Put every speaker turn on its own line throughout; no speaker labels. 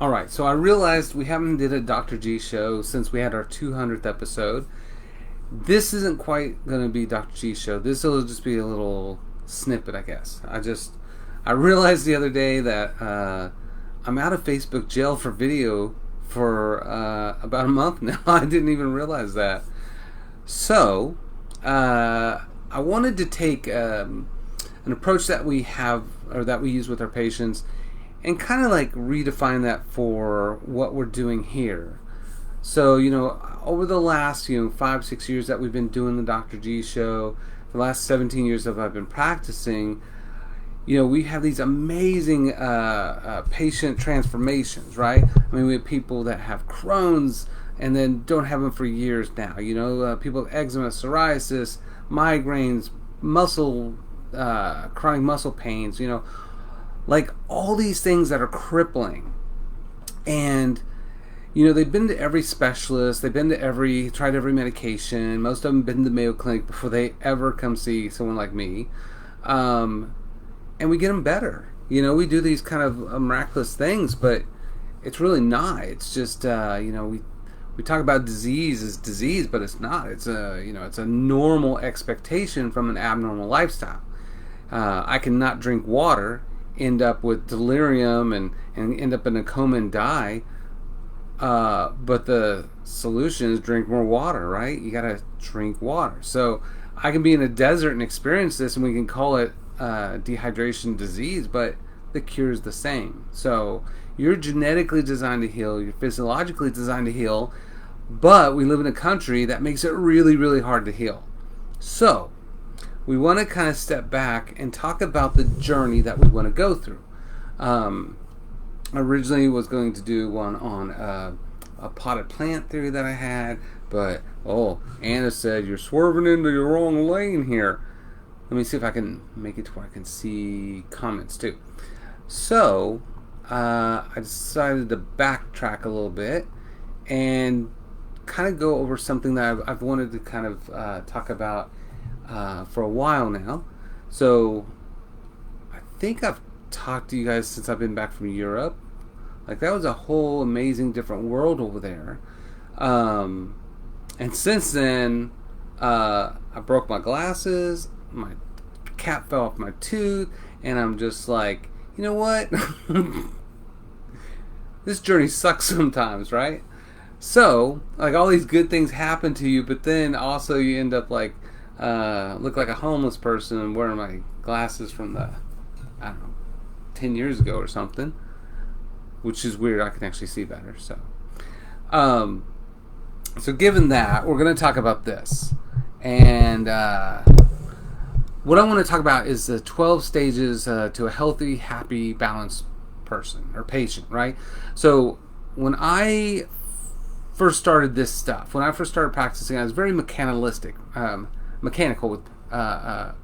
All right, so I realized we haven't did a Dr. G show since we had our 200th episode. This isn't quite going to be Dr. G show. This will just be a little snippet, I guess. I realized the other day that I'm out of Facebook jail for video for about a month now. I didn't even realize that. So, I wanted to take an approach that we have or that we use with our patients and kind of like redefine that for what we're doing here. So, over the last, 5-6 years that we've been doing the Dr. G show, the last 17 years that I've been practicing, we have these amazing patient transformations, right? I mean, we have people that have Crohn's and then don't have them for years now. People with eczema, psoriasis, migraines, chronic muscle pains, like all these things that are crippling. And they've been to every specialist, they've been to tried every medication. Most of them been to the Mayo Clinic before they ever come see someone like me. And we get them better. We do these kind of miraculous things, but it's really not. It's just, we talk about disease as disease, but it's not. It's a normal expectation from an abnormal lifestyle. I cannot drink water, end up with delirium and end up in a coma and die. But the solution is drink more water, right? You gotta drink water. So I can be in a desert and experience this, and we can call it dehydration disease, but the cure is the same. So you're genetically designed to heal, you're physiologically designed to heal, but we live in a country that makes it really, really hard to heal. So we want to kind of step back and talk about the journey that we want to go through. Originally was going to do one on a potted plant theory that I had, but Anna said you're swerving into your wrong lane here. Let me see if I can make it to where I can see comments too. So I decided to backtrack a little bit and kind of go over something that I've wanted to kind of talk about for a while now. So I think I've talked to you guys since I've been back from Europe. Like, that was a whole amazing different world over there. And since then, I broke my glasses, my cap fell off my tooth, and I'm just like, you know what? This journey sucks sometimes, right? So, like, all these good things happen to you, but then also you end up like look like a homeless person and wearing my glasses from the, 10 years ago or something, which is weird. I can actually see better. So given that, we're going to talk about this. And what I want to talk about is the 12 stages to a healthy, happy, balanced person or patient, right? So when I first started this stuff, when I first started practicing, I was very mechanical with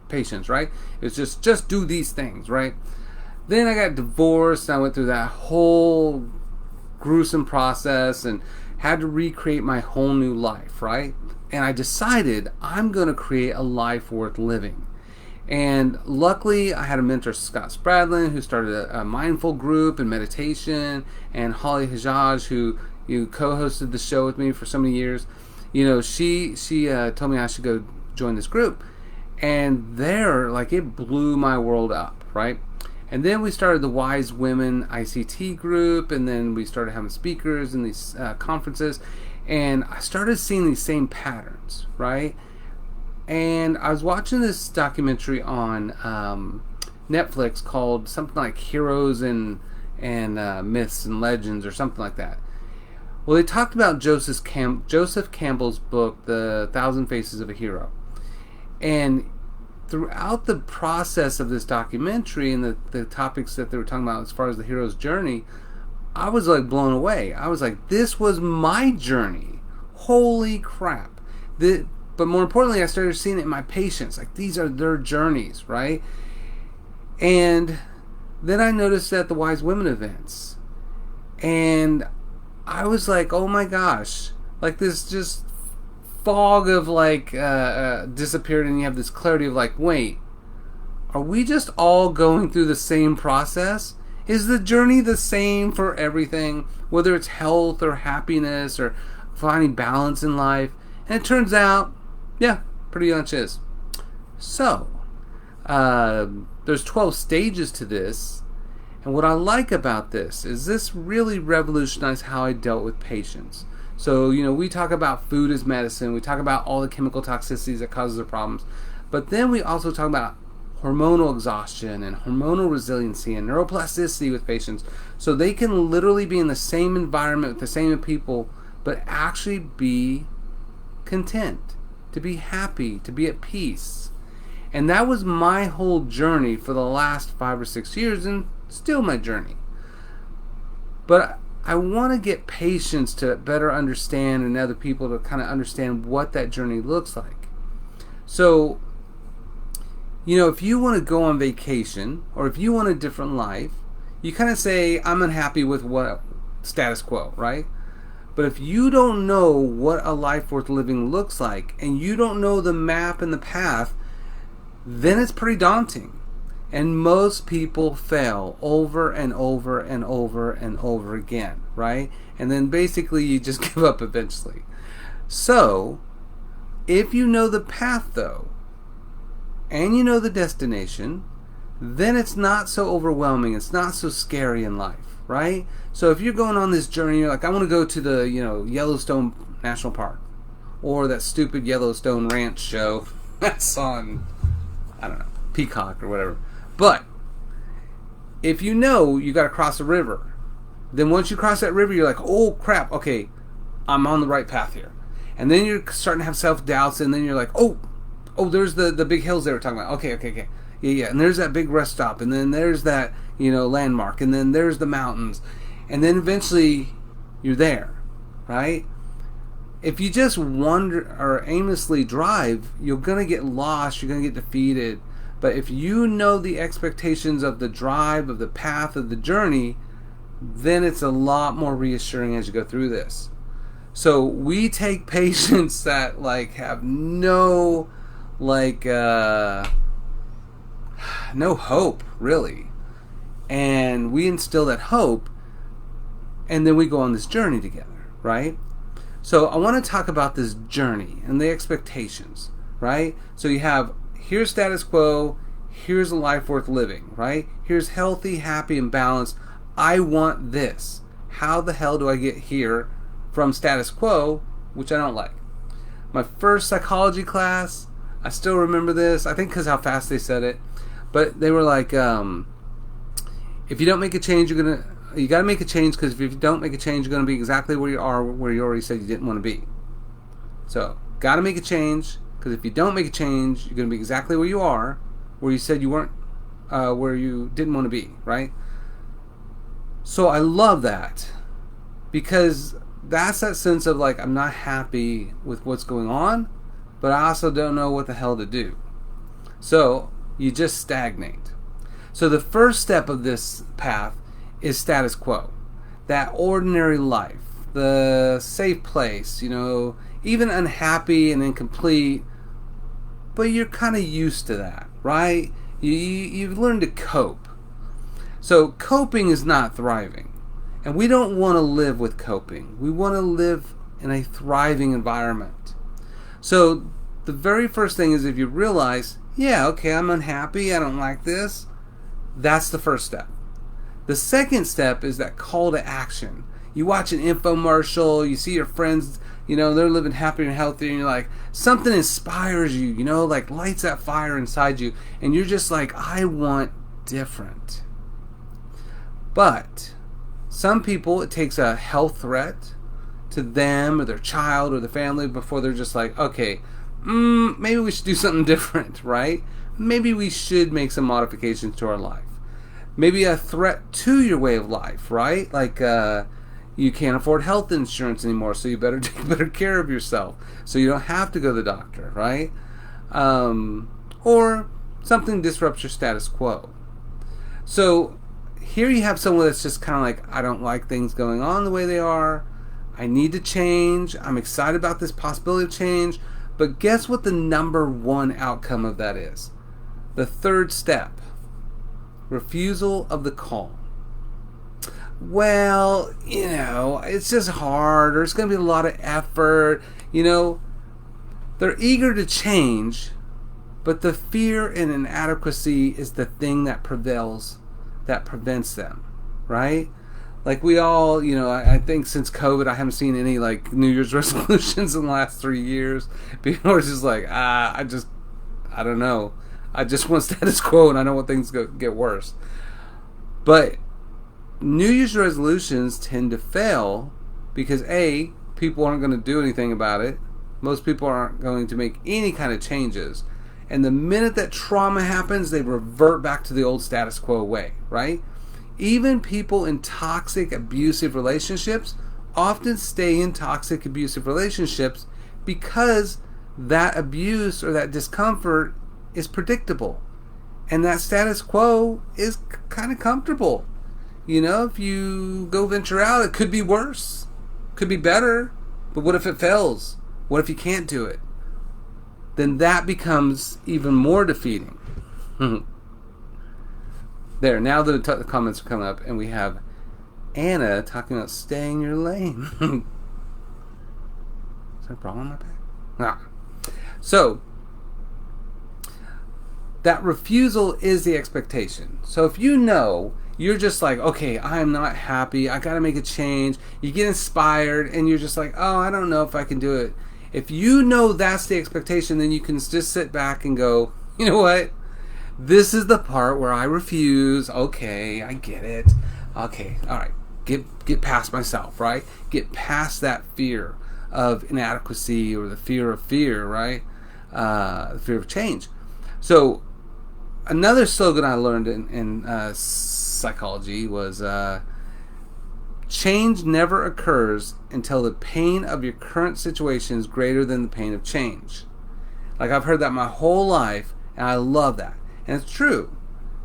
patients, right? It was just do these things, right? Then I got divorced, and I went through that whole gruesome process and had to recreate my whole new life, right? And I decided I'm going to create a life worth living. And luckily, I had a mentor, Scott Spradlin, who started a mindful group and meditation, and Holly Hajaj, who co-hosted the show with me for so many years. She told me I should go join this group. And there, like, it blew my world up, right? And then we started the Wise Women ICT group, and then we started having speakers in these conferences, and I started seeing these same patterns, right? And I was watching this documentary on Netflix called something like Heroes and Myths and Legends or something like that. Well, they talked about Joseph Campbell's book, The 1,000 Faces of a Hero. And throughout the process of this documentary and the topics that they were talking about as far as the hero's journey, I was like blown away. I was like, this was my journey. Holy crap. But more importantly, I started seeing it in my patients. Like, these are their journeys, right? And then I noticed at the Wise Women events. And I was like, oh my gosh. Like, this just fog of like disappeared, and you have this clarity of like, wait, are we just all going through the same process? Is the journey the same for everything, whether it's health or happiness or finding balance in life? And it turns out, yeah, pretty much is. So, there's 12 stages to this. And what I like about this is this really revolutionized how I dealt with patients. So, we talk about food as medicine. We talk about all the chemical toxicities that causes the problems. But then we also talk about hormonal exhaustion and hormonal resiliency and neuroplasticity with patients. So they can literally be in the same environment with the same people, but actually be content, to be happy, to be at peace. And that was my whole journey for the last 5 or 6 years, and still my journey. But I want to get patients to better understand, and other people to kind of understand what that journey looks like. So, if you want to go on vacation, or if you want a different life, you kind of say, I'm unhappy with what status quo, right? But if you don't know what a life worth living looks like, and you don't know the map and the path, then it's pretty daunting. And most people fail over and over and over and over again, right? And then basically you just give up eventually. So, if you know the path though, and you know the destination, then it's not so overwhelming. It's not so scary in life, right? So if you're going on this journey, you're like, I want to go to the, Yellowstone National Park, or that stupid Yellowstone Ranch show that's on, I don't know, Peacock or whatever. But if you know you got to cross a river, then once you cross that river, you're like, oh crap, okay, I'm on the right path here. And then you're starting to have self-doubts, and then you're like, oh, there's the big hills they were talking about. Okay. Yeah. And there's that big rest stop, and then there's that, landmark, and then there's the mountains. And then eventually you're there, right? If you just wander or aimlessly drive, you're going to get lost, you're going to get defeated. But if you know the expectations of the drive, of the path, of the journey, then it's a lot more reassuring as you go through this. So we take patients that have no hope really, and we instill that hope, and then we go on this journey together, right? So I want to talk about this journey and the expectations, right? So you have, here's status quo, here's a life worth living, right? Here's healthy, happy, and balanced. I want this. How the hell do I get here from status quo, which I don't like? My first psychology class, I still remember this, I think because how fast they said it, but they were like, if you don't make a change, you got to make a change, because if you don't make a change, you're going to be exactly where you are, where you already said you didn't want to be. So, got to make a change, because if you don't make a change, you're going to be exactly where you are, where you said you weren't, where you didn't want to be, right? So I love that, because that's that sense of I'm not happy with what's going on, but I also don't know what the hell to do. So you just stagnate. So the first step of this path is status quo. That ordinary life, the safe place, even unhappy and incomplete, but you're kind of used to that, right? You've learned to cope. So coping is not thriving. And we don't want to live with coping. We want to live in a thriving environment. So the very first thing is, if you realize, yeah, okay, I'm unhappy, I don't like this, that's the first step. The second step is that call to action. You watch an infomercial, you see your friends, they're living happier and healthier, and you're like, something inspires you, lights that fire inside you, and you're just like, I want different. But some people, it takes a health threat to them or their child or the family before they're just like, okay, maybe we should do something different, right? Maybe we should make some modifications to our life. Maybe a threat to your way of life, right? You can't afford health insurance anymore, so you better take better care of yourself so you don't have to go to the doctor, right? Or something disrupts your status quo. So here you have someone that's just kind of like, I don't like things going on the way they are. I need to change. I'm excited about this possibility of change. But guess what the number one outcome of that is? The third step. Refusal of the call. well, it's just hard, or it's going to be a lot of effort. They're eager to change, but the fear and inadequacy is the thing that prevails, that prevents them, right? Like we all, I think since COVID, I haven't seen any like New Year's resolutions in the last 3 years. People are just like, I don't know. I just want status quo, and I don't want things to get worse. But New Year's resolutions tend to fail because A, people aren't going to do anything about it. Most people aren't going to make any kind of changes. And the minute that trauma happens, they revert back to the old status quo way, right? Even people in toxic, abusive relationships often stay in toxic, abusive relationships because that abuse or that discomfort is predictable. And that status quo is kind of comfortable. If you go venture out, it could be worse, could be better. But what if it fails? What if you can't do it? Then that becomes even more defeating. There, now the comments are coming up, and we have Anna talking about staying in your lane. Is there a problem in my back? Nah. So, that refusal is the expectation. So if you're just like, okay, I'm not happy, I gotta make a change, you get inspired, and you're just like, oh, I don't know if I can do it. If you know that's the expectation, then you can just sit back and go, you know what? This is the part where I refuse. Okay, I get it. Okay, all right. Get past myself, right? Get past that fear of inadequacy or the fear of fear, right? The fear of change. So another slogan I learned in psychology was change never occurs until the pain of your current situation is greater than the pain of change. Like I've heard that my whole life, and I love that. And it's true.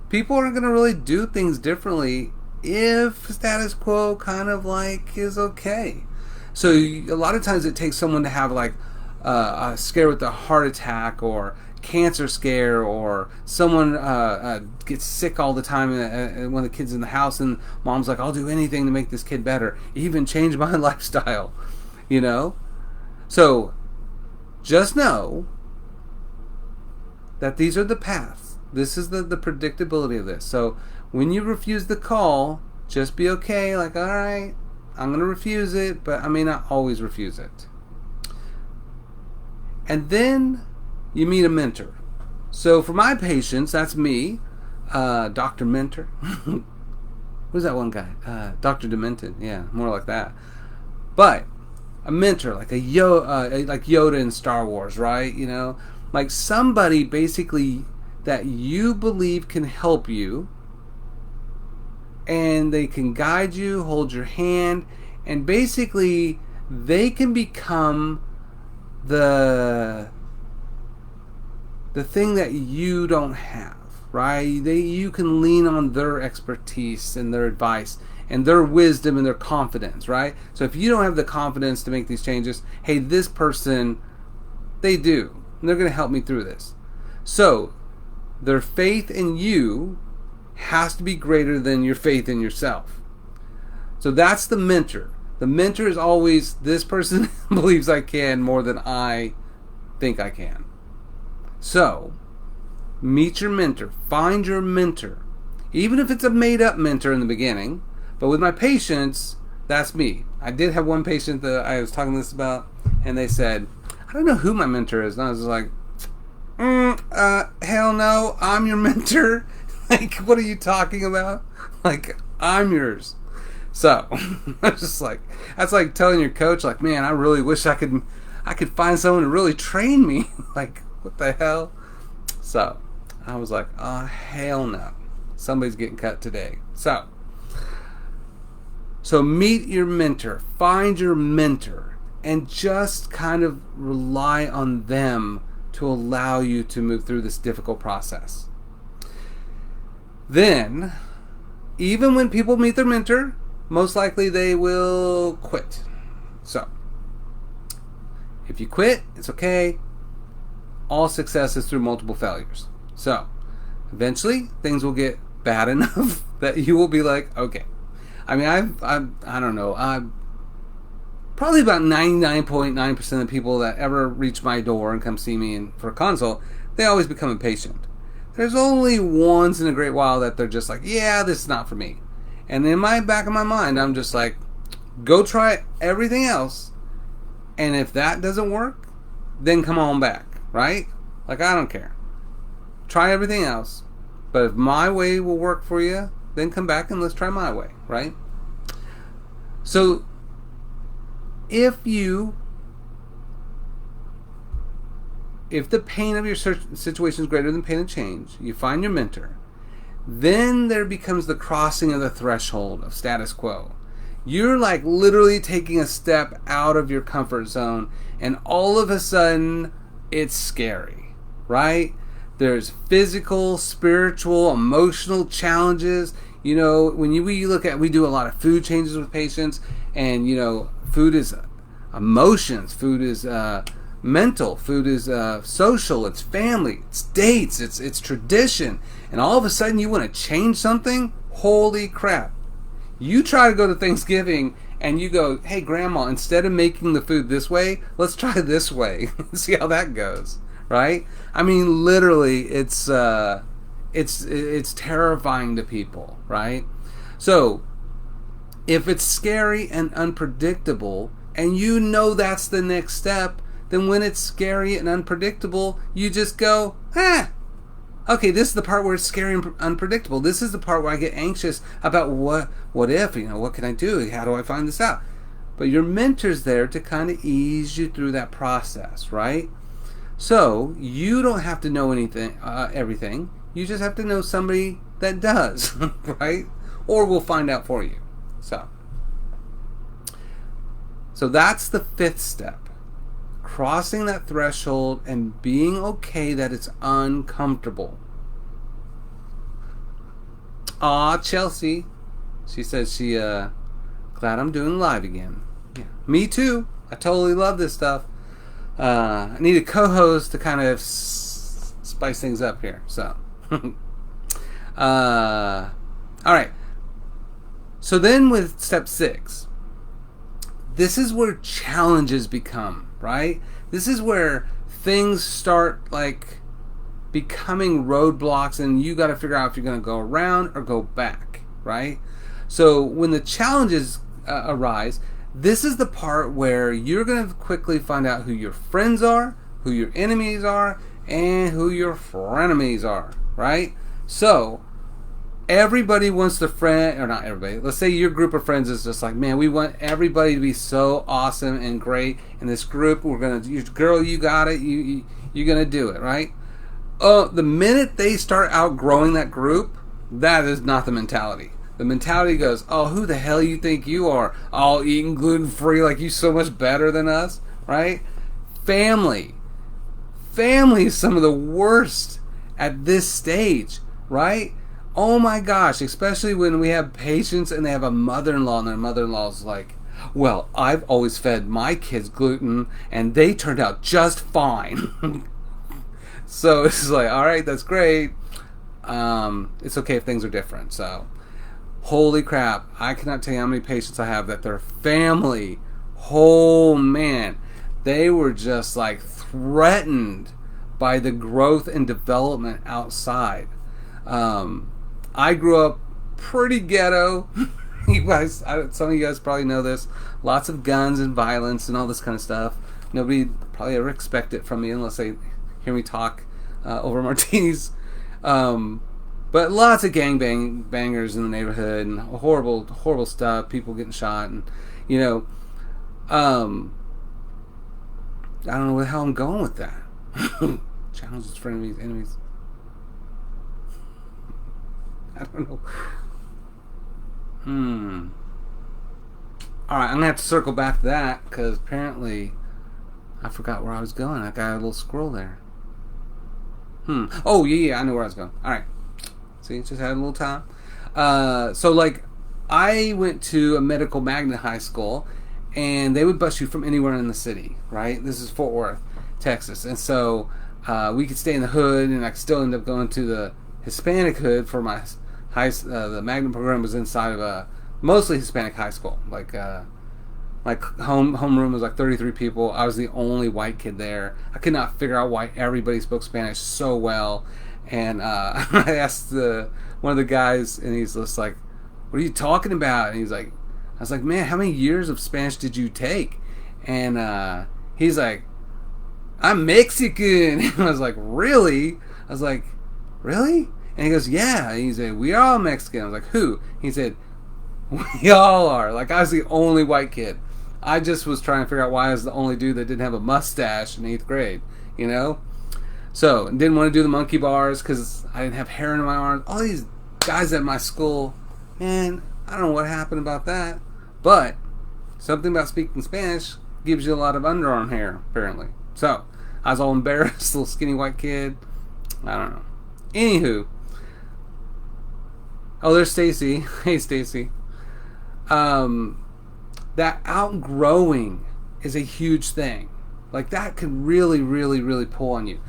People aren't going to really do things differently if status quo kind of like is okay. So a lot of times it takes someone to have like a scare with a heart attack or cancer scare, or someone gets sick all the time when the kid's in the house and mom's like, I'll do anything to make this kid better, even change my lifestyle, So just know that these are the paths. This is the predictability of this. So when you refuse the call, just be okay, like, all right, I'm going to refuse it, but I may not always refuse it. And then you meet a mentor. So for my patients, that's me, Dr. Mentor. Who's that one guy? Dr. Demented. Yeah, more like that. But a mentor, like like Yoda in Star Wars, right? Like somebody basically that you believe can help you, and they can guide you, hold your hand, and basically they can become the thing that you don't have, right? You can lean on their expertise and their advice and their wisdom and their confidence, right? So if you don't have the confidence to make these changes, hey, this person, they do. And they're going to help me through this. So their faith in you has to be greater than your faith in yourself. So that's the mentor. The mentor is always, this person believes I can more than I think I can. So, meet your mentor. Find your mentor. Even if it's a made-up mentor in the beginning. But with my patients, that's me. I did have one patient that I was talking this about, and they said, I don't know who my mentor is. And I was like, hell no, I'm your mentor. Like, what are you talking about? Like, I'm yours. So, I was just like, that's like telling your coach, like, man, I really wish I could find someone to really train me. Like, what the hell? So, I was like, oh, hell no. Somebody's getting cut today. So meet your mentor. Find your mentor. And just kind of rely on them to allow you to move through this difficult process. Then, even when people meet their mentor, most likely they will quit. So, if you quit, it's okay. All success is through multiple failures. So, eventually, things will get bad enough that you will be like, okay, I mean, I don't know. Probably about 99.9% of the people that ever reach my door and come see me for a consult, they always become impatient. There's only once in a great while that they're just like, yeah, this is not for me. And in my back of my mind, I'm just like, go try everything else. And if that doesn't work, then come on back, right? Like, I don't care. Try everything else. But if my way will work for you, then come back and let's try my way, right? So, if the pain of your situation is greater than pain of change, you find your mentor, then there becomes the crossing of the threshold of status quo. You're like literally taking a step out of your comfort zone, and all of a sudden it's scary, right? There's physical, spiritual, emotional challenges. You know, when we do a lot of food changes with patients, and you know, food is emotions, food is mental, food is social, it's family, it's dates, it's tradition, and all of a sudden you want to change something. Holy crap. You try to go to Thanksgiving and you go, hey grandma, instead of making the food this way, let's try this way. See how that goes, right? I mean, literally, it's terrifying to people, right? So if it's scary and unpredictable, and you know that's the next step, then when it's scary and unpredictable, you just go, okay, this is the part where it's scary and unpredictable. This is the part where I get anxious about what if, you know, what can I do? How do I find this out? But your mentor's there to kind of ease you through that process, right? So you don't have to know everything. You just have to know somebody that does, right? Or we'll find out for you. So that's the fifth step. Crossing that threshold and being okay that it's uncomfortable. Aw, Chelsea. She says glad I'm doing live again. Yeah, me too. I totally love this stuff. I need a co-host to kind of spice things up here. So, all right. So then with step 6, this is where challenges become, right? This is where things start like becoming roadblocks, and you got to figure out if you're going to go around or go back, right? So when the challenges arise, this is the part where you're going to quickly find out who your friends are, who your enemies are, and who your frenemies are, right? So everybody wants to friend, or not everybody, let's say your group of friends is just like, man, we want everybody to be so awesome and great in this group. We're going to, girl, you got it, you're going to do it, right? Oh, the minute they start outgrowing that group, that is not the mentality. The mentality goes, oh, who the hell you think you are? All eating gluten-free like you so much better than us, right? Family is some of the worst at this stage, right? Oh my gosh, especially when we have patients and they have a mother-in-law and their mother-in-law's like, well, I've always fed my kids gluten and they turned out just fine. So it's like, all right, that's great. It's okay if things are different. So, holy crap, I cannot tell you how many patients I have that their family, oh man, they were just like threatened by the growth and development outside. I grew up pretty ghetto. You guys, some of you guys probably know this. Lots of guns and violence and all this kind of stuff. Nobody probably ever expect it from me unless they hear me talk over martinis. But lots of bangers in the neighborhood and horrible stuff. People getting shot, and you know, I don't know where the hell I'm going with that. Challenges, frenemies, enemies. I don't know. Alright, I'm going to have to circle back to that because apparently I forgot where I was going. I got a little scroll there. Oh, yeah, I know where I was going. Alright. See, just had a little time. So, like, I went to a medical magnet high school and they would bus you from anywhere in the city, right? This is Fort Worth, Texas. And so we could stay in the hood, and I could still end up going to the Hispanic hood for my the magnet program was inside of mostly Hispanic high school. Like homeroom was like 33 people. I was the only white kid there. I could not figure out why everybody spoke Spanish so well. And I asked one of the guys, and he's just like, "What are you talking about?" And I was like, "Man, how many years of Spanish did you take?" And he's like, "I'm Mexican." And I was like, "Really?" I was like, "Really?" And he goes, "Yeah." And he said, "We are all Mexican." I was like, "Who?" He said, "We all are." Like, I was the only white kid. I just was trying to figure out why I was the only dude that didn't have a mustache in 8th grade, you know? So, didn't want to do the monkey bars because I didn't have hair in my arms. All these guys at my school, man, I don't know what happened about that. But, something about speaking Spanish gives you a lot of underarm hair, apparently. So, I was all embarrassed, little skinny white kid. I don't know. Anywho. Oh, there's Stacy. Hey, Stacy. That outgrowing is a huge thing. Like, that can really, really, really pull on you.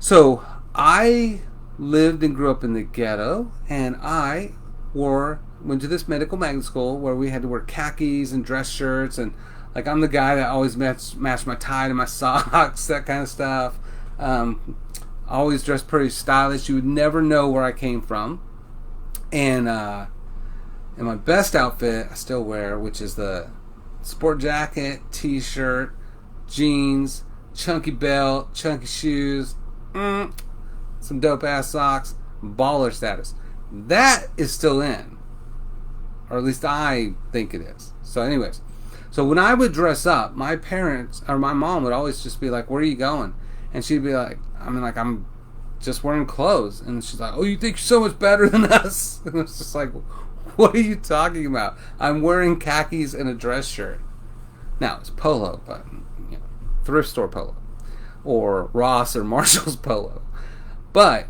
So, I lived and grew up in the ghetto, and I went to this medical magnet school where we had to wear khakis and dress shirts, and like, I'm the guy that always matched my tie to my socks, that kind of stuff. Always dressed pretty stylish. You would never know where I came from. And my best outfit I still wear, which is the sport jacket, t-shirt, jeans, chunky belt, chunky shoes, some dope ass socks, baller status. That is still in, or at least I think it is. So anyways, so when I would dress up, my parents or my mom would always just be like, "Where are you going?" And she'd be like, I'm just wearing clothes." And she's like, "Oh, you think you're so much better than us?" And it's just like, what are you talking about? I'm wearing khakis and a dress shirt. Now, it's polo, but thrift store polo. Or Ross or Marshall's polo. But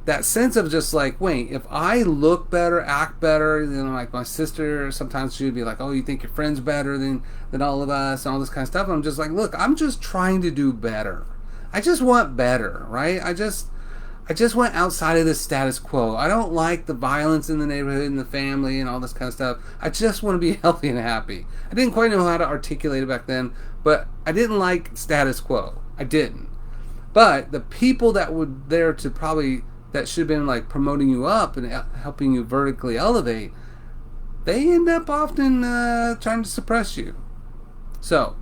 that sense of just like, wait, if I look better, act better, then like my sister, sometimes she would be like, "Oh, you think your friend's better than all of us," and all this kind of stuff. I'm just like, look, I'm just trying to do better. I just want better, right? I just went outside of the status quo. I don't like the violence in the neighborhood and the family and all this kind of stuff. I just want to be healthy and happy. I didn't quite know how to articulate it back then, but I didn't like status quo. I didn't. But the people that were there that should have been like promoting you up and helping you vertically elevate, they end up often trying to suppress you. So,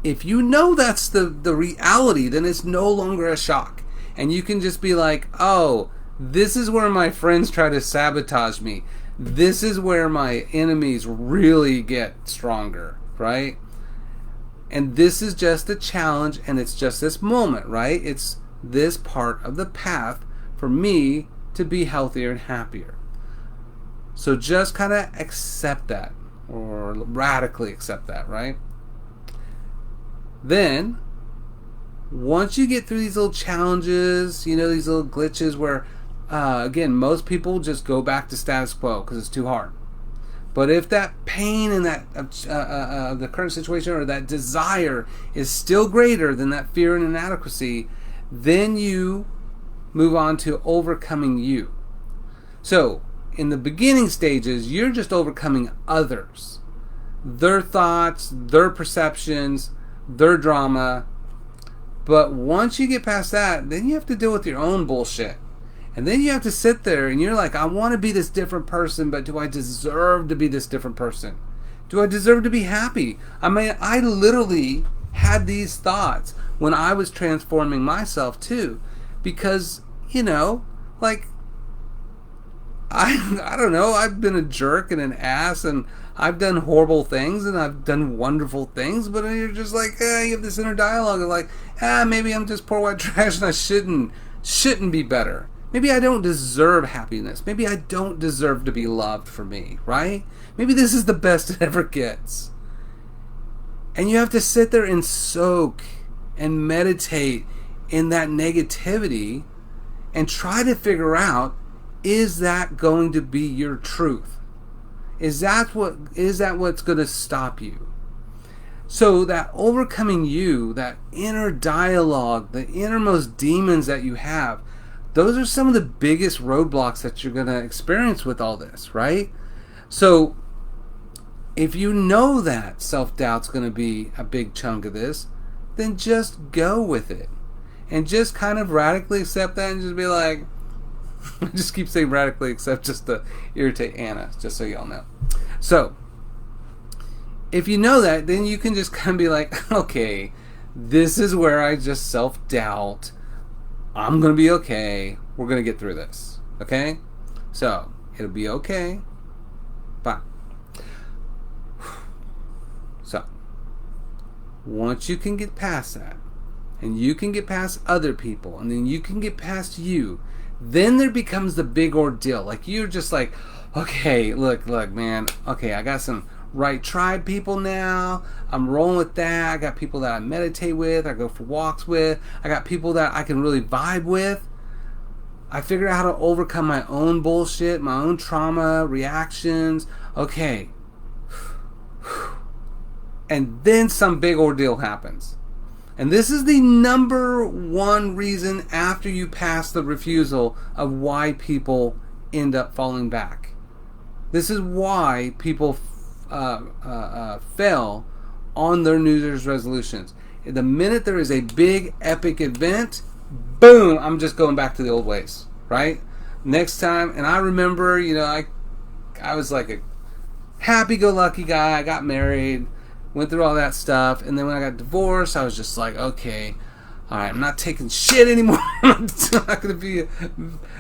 if you know that's the reality, then it's no longer a shock. And you can just be like, "Oh, this is where my friends try to sabotage me. This is where my enemies really get stronger," right? And this is just a challenge, and it's just this moment, right? It's this part of the path for me to be healthier and happier. So just kind of accept that, or radically accept that, right? Then, once you get through these little challenges, these little glitches where, again, most people just go back to status quo because it's too hard. But if that pain and that the current situation or that desire is still greater than that fear and inadequacy, then you move on to overcoming you. So, in the beginning stages, you're just overcoming others. Their thoughts, their perceptions, their drama. But once you get past that, then you have to deal with your own bullshit. And then you have to sit there and you're like, I want to be this different person, but do I deserve to be this different person? Do I deserve to be happy? I mean, I literally had these thoughts when I was transforming myself too. Because, like, I don't know, I've been a jerk and an ass, and I've done horrible things and I've done wonderful things, but you're just like, you have this inner dialogue of like, maybe I'm just poor white trash and I shouldn't be better. Maybe I don't deserve happiness. Maybe I don't deserve to be loved for me, right? Maybe this is the best it ever gets. And you have to sit there and soak and meditate in that negativity and try to figure out, is that going to be your truth? Is that what's going to stop you? So that overcoming you, that inner dialogue, the innermost demons that you have, those are some of the biggest roadblocks that you're going to experience with all this, right? So if you know that self-doubt's going to be a big chunk of this, then just go with it. And just kind of radically accept that and just be like, I just keep saying radically accept just to irritate Anna, just so y'all know. So, if you know that, then you can just kind of be like, okay, this is where I just self-doubt. I'm going to be okay. We're going to get through this. Okay? So, it'll be okay. Bye. So, once you can get past that, and you can get past other people, and then you can get past you, then there becomes the big ordeal. Like, you're just like, okay, look, man, okay, I got some right tribe people now. I'm rolling with that. I got people that I meditate with, I go for walks with, I got people that I can really vibe with. I figured out how to overcome my own bullshit, my own trauma reactions. Okay. And then some big ordeal happens. And this is the number one reason after you pass the refusal of why people end up falling back. This is why people fail on their New Year's resolutions. The minute there is a big epic event, boom, I'm just going back to the old ways, right? Next time, and I remember, I was like a happy-go-lucky guy. I got married, went through all that stuff, and then when I got divorced, I was just like, okay, all right, I'm not taking shit anymore. I'm not going to be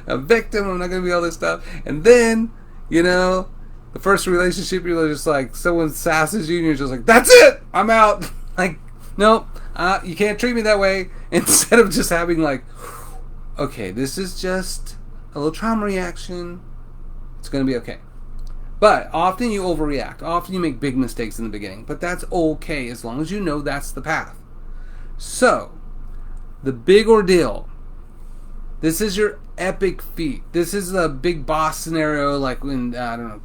a victim. I'm not going to be all this stuff. And then, the first relationship, you're just like, someone sasses you, and you're just like, that's it, I'm out. Like, nope, you can't treat me that way. Instead of just having like, okay, this is just a little trauma reaction. It's going to be okay. But often you overreact. Often you make big mistakes in the beginning. But that's okay as long as you know that's the path. So, the big ordeal. This is your epic feat. This is a big boss scenario, like in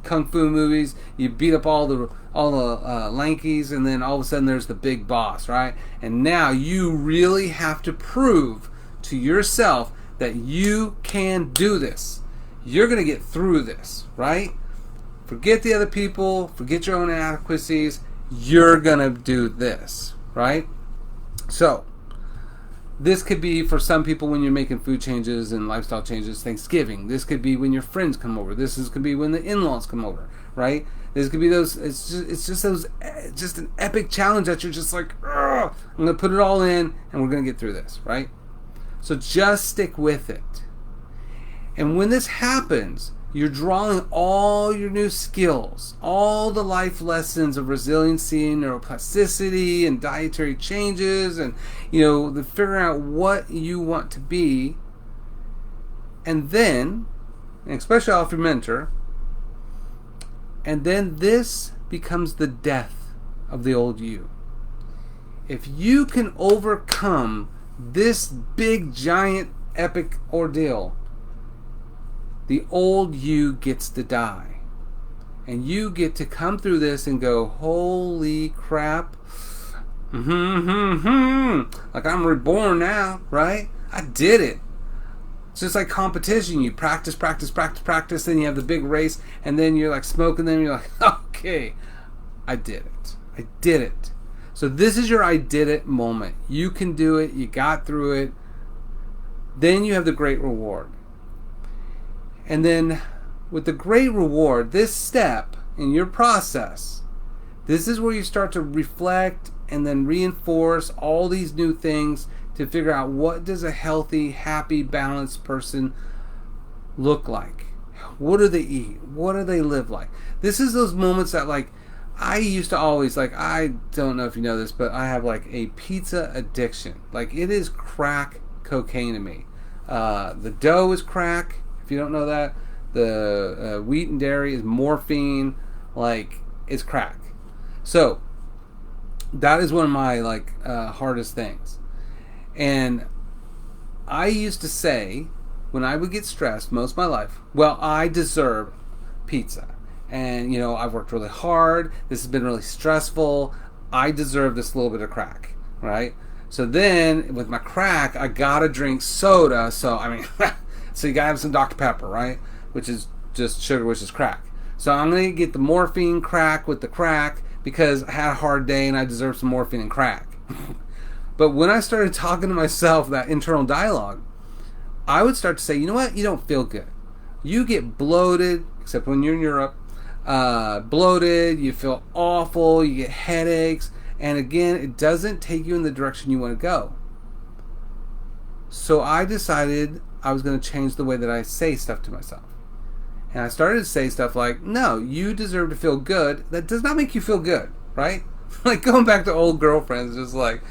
kung fu movies. You beat up all the Lankies, and then all of a sudden there's the big boss, right? And now you really have to prove to yourself that you can do this. You're going to get through this, right? Forget the other people. Forget your own inadequacies. You're going to do this, right? So, this could be for some people when you're making food changes and lifestyle changes, Thanksgiving. This could be when your friends come over. Could be when the in-laws come over, right? This could be those. It's just an epic challenge that you're just like, I'm going to put it all in, and we're going to get through this, right? So just stick with it. And when this happens, you're drawing all your new skills, all the life lessons of resiliency and neuroplasticity and dietary changes and, the figuring out what you want to be. And then, and especially off your mentor, and then this becomes the death of the old you. If you can overcome this big, giant, epic ordeal, the old you gets to die. And you get to come through this and go, holy crap. Like I'm reborn now, right? I did it. It's just like competition. You practice, then you have the big race, and then you're like smoking them, and you're like, okay, I did it. So this is your I did it moment. You can do it. You got through it. Then you have the great reward. And then with the great reward, this step in your process, this is where you start to reflect and then reinforce all these new things to figure out what does a healthy, happy, balanced person look like. What do they eat? What do they live like? This is those moments that like I used to always like, I don't know if you know this, but I have like a pizza addiction. Like it is crack cocaine to me. The dough is crack. If you don't know that, the wheat and dairy is morphine. Like, it's crack. So, that is one of my, hardest things. And I used to say, when I would get stressed most of my life, well, I deserve pizza. And, I've worked really hard. This has been really stressful. I deserve this little bit of crack, right? So then, with my crack, I gotta drink soda. So, so you gotta have some Dr. Pepper, right? Which is just sugar, which is crack. So I'm going to get the morphine crack with the crack because I had a hard day and I deserve some morphine and crack. But when I started talking to myself, that internal dialogue, I would start to say, you know what? You don't feel good. You get bloated, except when you're in Europe, bloated, you feel awful, you get headaches, and again, it doesn't take you in the direction you want to go. So I decided I was going to change the way that I say stuff to myself. And I started to say stuff like, no, you deserve to feel good. That does not make you feel good, right? Like going back to old girlfriends, just like,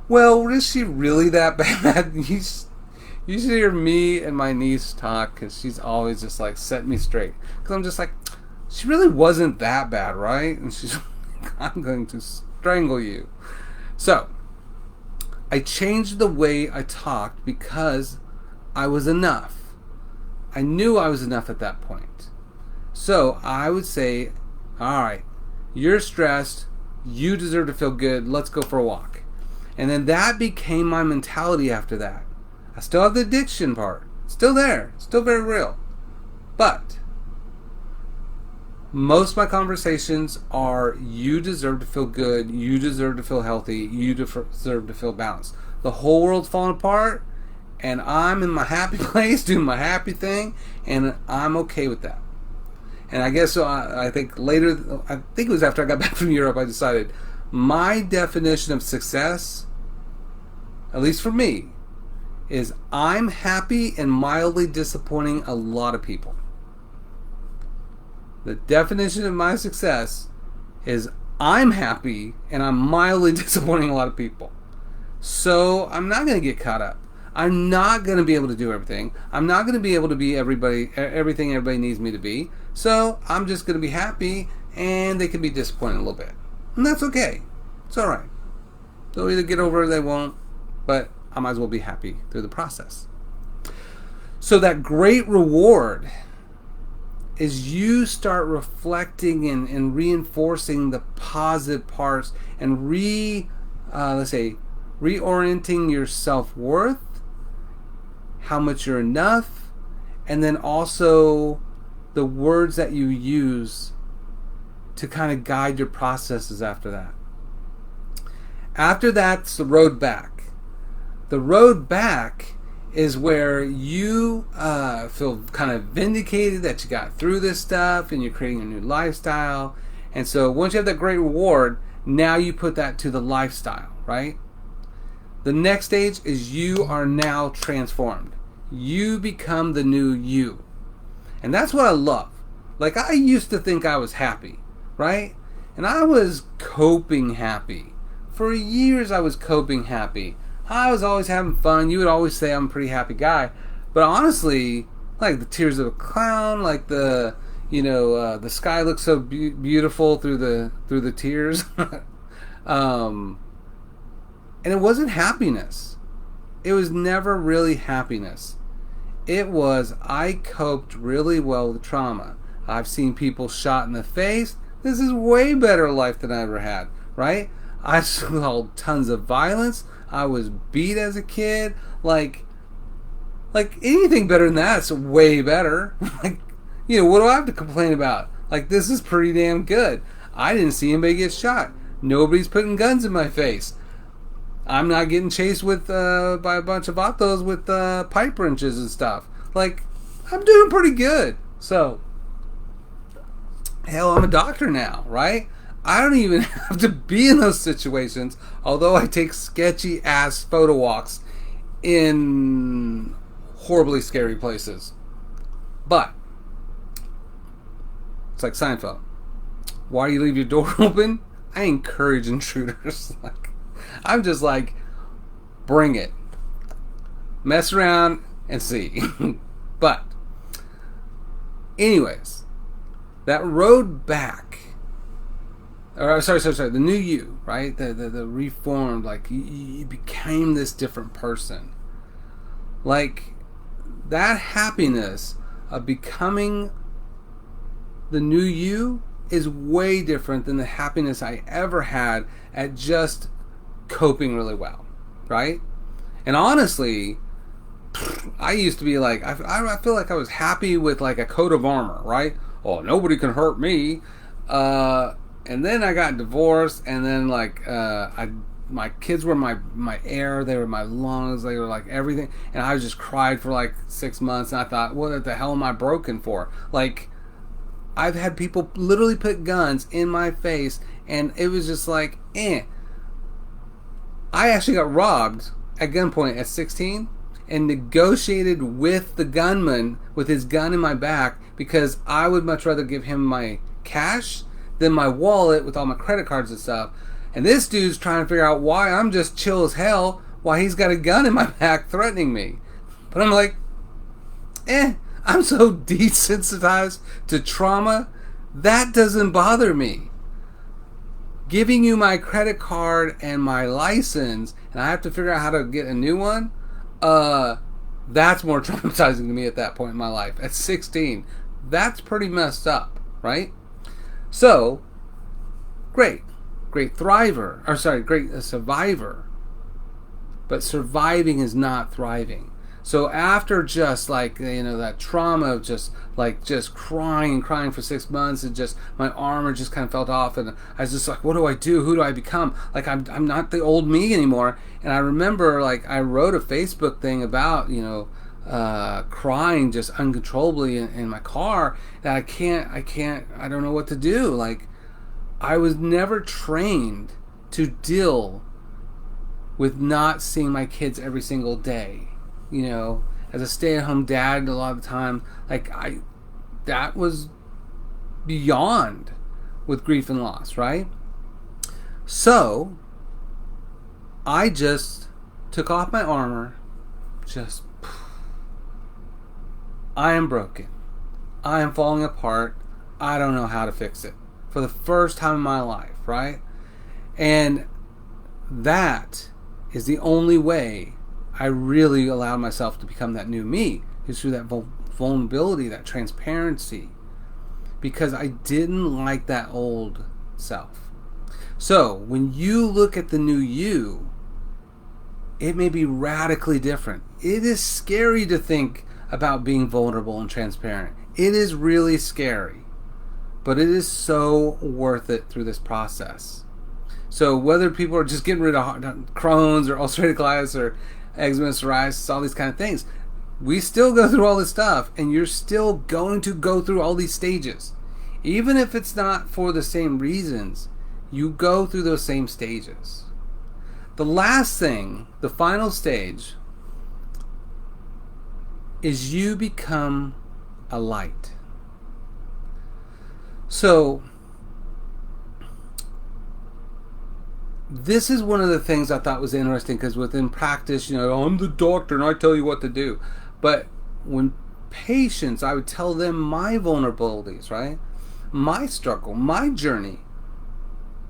well, is she really that bad? You should hear me and my niece talk, because she's always just like set me straight. Because I'm just like, she really wasn't that bad, right? And she's like, I'm going to strangle you. So I changed the way I talked because I was enough. I knew I was enough at that point. So I would say, all right, you're stressed. You deserve to feel good. Let's go for a walk. And then that became my mentality after that. I still have the addiction part. Still there. Still very real. But most of my conversations are, you deserve to feel good. You deserve to feel healthy. You deserve to feel balanced. The whole world's falling apart, and I'm in my happy place doing my happy thing, and I'm okay with that. And I guess I think later, I think it was after I got back from Europe, I decided my definition of success, at least for me, is I'm happy and mildly disappointing a lot of people. The definition of my success is I'm happy and I'm mildly disappointing a lot of people. So I'm not going to get caught up. I'm not going to be able to do everything. I'm not going to be able to be everything everybody needs me to be. So I'm just going to be happy, and they can be disappointed a little bit. And that's okay. It's all right. They'll either get over it or they won't, but I might as well be happy through the process. So that great reward is you start reflecting and reinforcing the positive parts and reorienting your self-worth, how much you're enough, and then also the words that you use to kind of guide your processes after that. After that's the road back. The road back is where you feel kind of vindicated that you got through this stuff and you're creating a new lifestyle. And so once you have that great reward, now you put that to the lifestyle, right? The next stage is you are now transformed. You become the new you. And that's what I love. Like, I used to think I was happy, right? And I was coping happy. For years I was coping happy. I was always having fun. You would always say I'm a pretty happy guy. But honestly, like the tears of a clown, like the sky looks so beautiful through the tears. And it wasn't happiness. It was never really happiness. It was, I coped really well with trauma. I've seen people shot in the face. This is way better life than I ever had, right? I saw tons of violence. I was beat as a kid. Like anything better than that's way better. Like, what do I have to complain about? Like, this is pretty damn good. I didn't see anybody get shot. Nobody's putting guns in my face. I'm not getting chased with by a bunch of vatos with pipe wrenches and stuff. Like, I'm doing pretty good. So, hell, I'm a doctor now, right? I don't even have to be in those situations, although I take sketchy ass photo walks in horribly scary places. But it's like Seinfeld. Why do you leave your door open? I encourage intruders. I'm just like, bring it. Mess around and see. But anyways, that road back, or sorry, the new you, right? The reformed, like you became this different person. Like, that happiness of becoming the new you is way different than the happiness I ever had at just coping really well, right? And honestly, I used to be like, I feel like I was happy with like a coat of armor, right? oh, nobody can hurt me. And then I got divorced, and then my kids were my air, they were my lungs, they were like everything, and I just cried for like 6 months, and I thought, what the hell am I broken for? Like, I've had people literally put guns in my face, and it was just like, I actually got robbed at gunpoint at 16 and negotiated with the gunman with his gun in my back because I would much rather give him my cash than my wallet with all my credit cards and stuff. And this dude's trying to figure out why I'm just chill as hell while he's got a gun in my back threatening me. But I'm like, I'm so desensitized to trauma, that doesn't bother me. Giving you my credit card and my license, and I have to figure out how to get a new one, that's more traumatizing to me at that point in my life. At 16, that's pretty messed up, right? So, great thriver, or sorry, great survivor. But surviving is not thriving. So after just like, that trauma of just crying for 6 months, and just my armor just kind of felt off, and I was just like, what do I do? Who do I become? Like, I'm not the old me anymore. And I remember, like, I wrote a Facebook thing about, crying just uncontrollably in my car, that I don't know what to do. Like, I was never trained to deal with not seeing my kids every single day. As a stay-at-home dad, a lot of the time, that was beyond with grief and loss, right? So, I just took off my armor, I am broken. I am falling apart. I don't know how to fix it. For the first time in my life, right? And that is the only way I really allowed myself to become that new me, is through that vulnerability, that transparency, because I didn't like that old self. So when you look at the new you, it may be radically different. It is scary to think about being vulnerable and transparent. It is really scary, but it is so worth it through this process. So whether people are just getting rid of Crohn's or ulcerative colitis or eczema, psoriasis, all these kind of things, we still go through all this stuff, and you're still going to go through all these stages. Even if it's not for the same reasons, you go through those same stages. The last thing, the final stage, is you become a light. So, this is one of the things I thought was interesting, because within practice, I'm the doctor and I tell you what to do. But when patients, I would tell them my vulnerabilities, right? My struggle, my journey.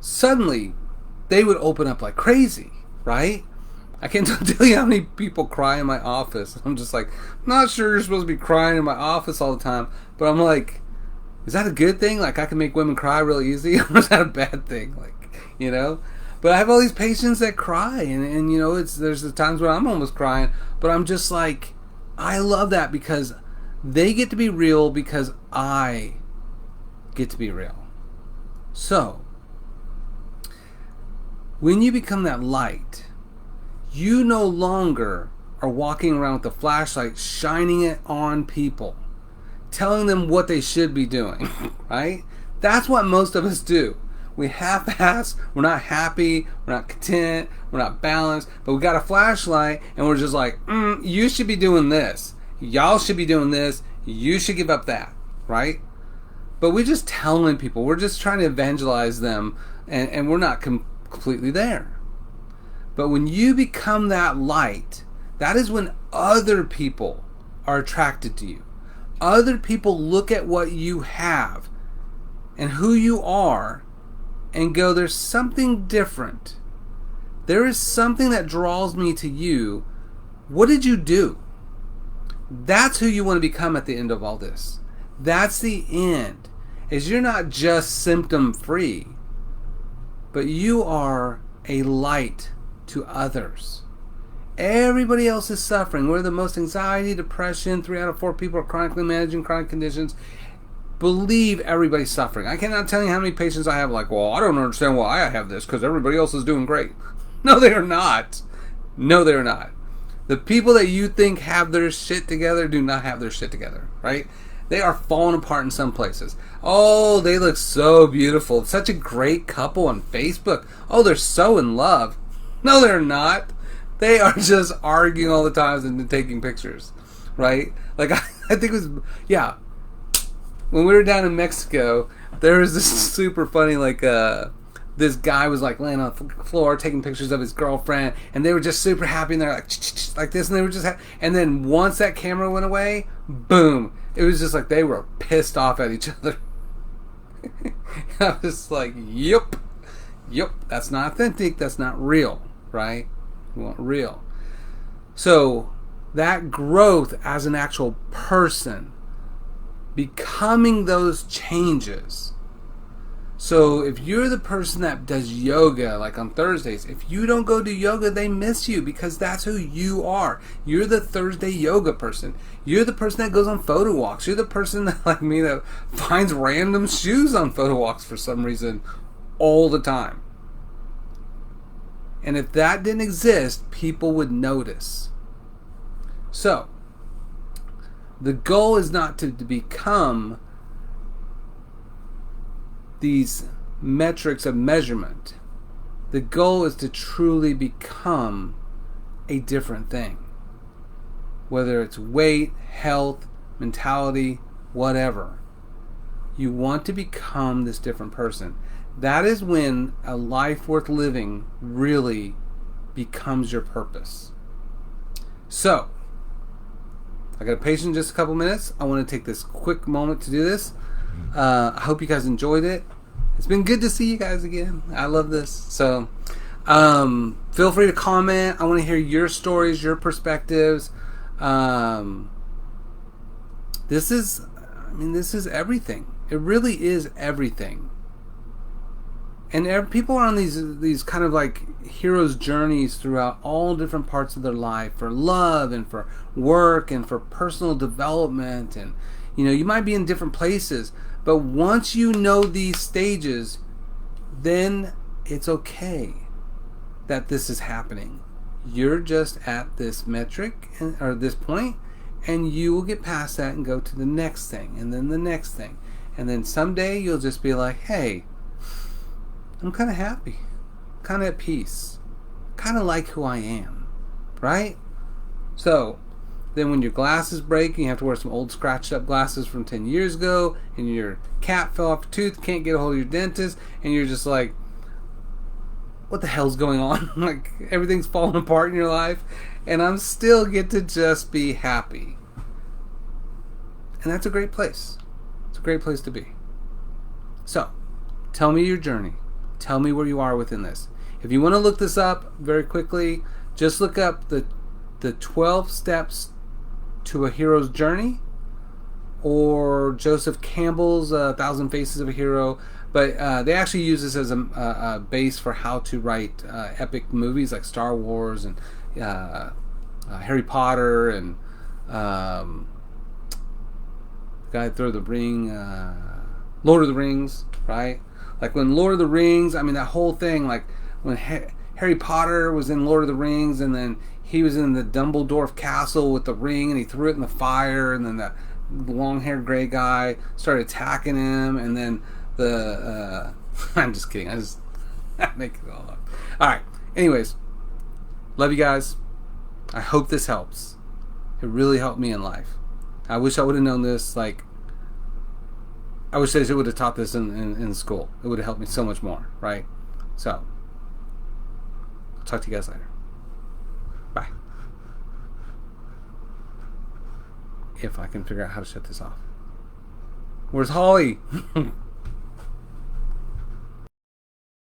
Suddenly, they would open up like crazy, right? I can't tell you how many people cry in my office. I'm just like, not sure you're supposed to be crying in my office all the time. But I'm like, is that a good thing? Like, I can make women cry really easy? Or is that a bad thing? But I have all these patients that cry, and there's the times when I'm almost crying, but I'm just like, I love that, because they get to be real, because I get to be real. So, when you become that light, you no longer are walking around with a flashlight, shining it on people, telling them what they should be doing, right? That's what most of us do. We half-ass, we're not happy, we're not content, we're not balanced, but we got a flashlight, and we're just like, you should be doing this. Y'all should be doing this. You should give up that, right? But we're just telling people, we're just trying to evangelize them, and we're not completely there. But when you become that light, that is when other people are attracted to you. Other people look at what you have and who you are, and go, there's something different. There is something that draws me to you. What did you do? That's who you want to become at the end of all this. That's the end. Is you're not just symptom free, but you are a light to others. Everybody else is suffering. We're the most anxiety, depression. 3 out of 4 people are chronically managing chronic conditions. believe everybody's suffering. I cannot tell you how many patients I have like, well, I don't understand why I have this because everybody else is doing great. No, they are not. No, they are not. The people that you think have their shit together do not have their shit together, right? They are falling apart in some places. Oh, they look so beautiful. Such a great couple on Facebook. Oh, they're so in love. No, they're not. They are just arguing all the time and taking pictures, right? Like, I think it was, yeah. When we were down in Mexico, there was this super funny, like, this guy was like laying on the floor taking pictures of his girlfriend, and they were just super happy, and they're like this, and they were just and then once that camera went away, boom, it was just like they were pissed off at each other. I was like, yep, that's not authentic, that's not real, right? We want real. So that growth as an actual person, becoming those changes. So if you're the person that does yoga, like on Thursdays, if you don't go do yoga, they miss you because that's who you are. You're the Thursday yoga person. You're the person that goes on photo walks. You're the person that, like me, that finds random shoes on photo walks for some reason all the time. And if that didn't exist, people would notice. So the goal is not to become these metrics of measurement. The goal is to truly become a different thing. Whether it's weight, health, mentality, whatever. You want to become this different person. That is when a life worth living really becomes your purpose. So, I got a patient in just a couple minutes. I want to take this quick moment to do this. I hope you guys enjoyed it. It's been good to see you guys again. I love this. So feel free to comment. I want to hear your stories, your perspectives. This is everything. It really is everything. And people are on these kind of like heroes' journeys throughout all different parts of their life, for love and for work and for personal development. And you might be in different places, but once you know these stages, then it's okay that this is happening. You're just at this metric or this point, and you will get past that and go to the next thing, and then the next thing, and then someday you'll just be like, hey, I'm kind of happy, kind of at peace, kind of like who I am, right? So then when your glasses break and you have to wear some old scratched up glasses from 10 years ago, and your cat fell off a tooth, can't get a hold of your dentist, and you're just like, what the hell's going on? Like, everything's falling apart in your life, and I'm still get to just be happy. And that's a great place. It's a great place to be. So, tell me your journey. Tell me where you are within this. If you want to look this up very quickly, just look up the 12 steps to a hero's journey, or Joseph Campbell's 1,000 Faces of a Hero. But they actually use this as a base for how to write epic movies like Star Wars and Harry Potter and the guy throw the ring, Lord of the Rings, right? Like when Lord of the Rings, I mean that whole thing, like when Harry Potter was in Lord of the Rings, and then he was in the Dumbledore castle with the ring, and he threw it in the fire, and then the long-haired gray guy started attacking him, and then the I'm just kidding, I just make it all up. Alright, anyways, love you guys. I hope this helps. It really helped me in life. I wish I would have known this, like, I wish they would have taught this in school. It would have helped me so much more, right? So, I'll talk to you guys later. Bye. If I can figure out how to shut this off. Where's Holly?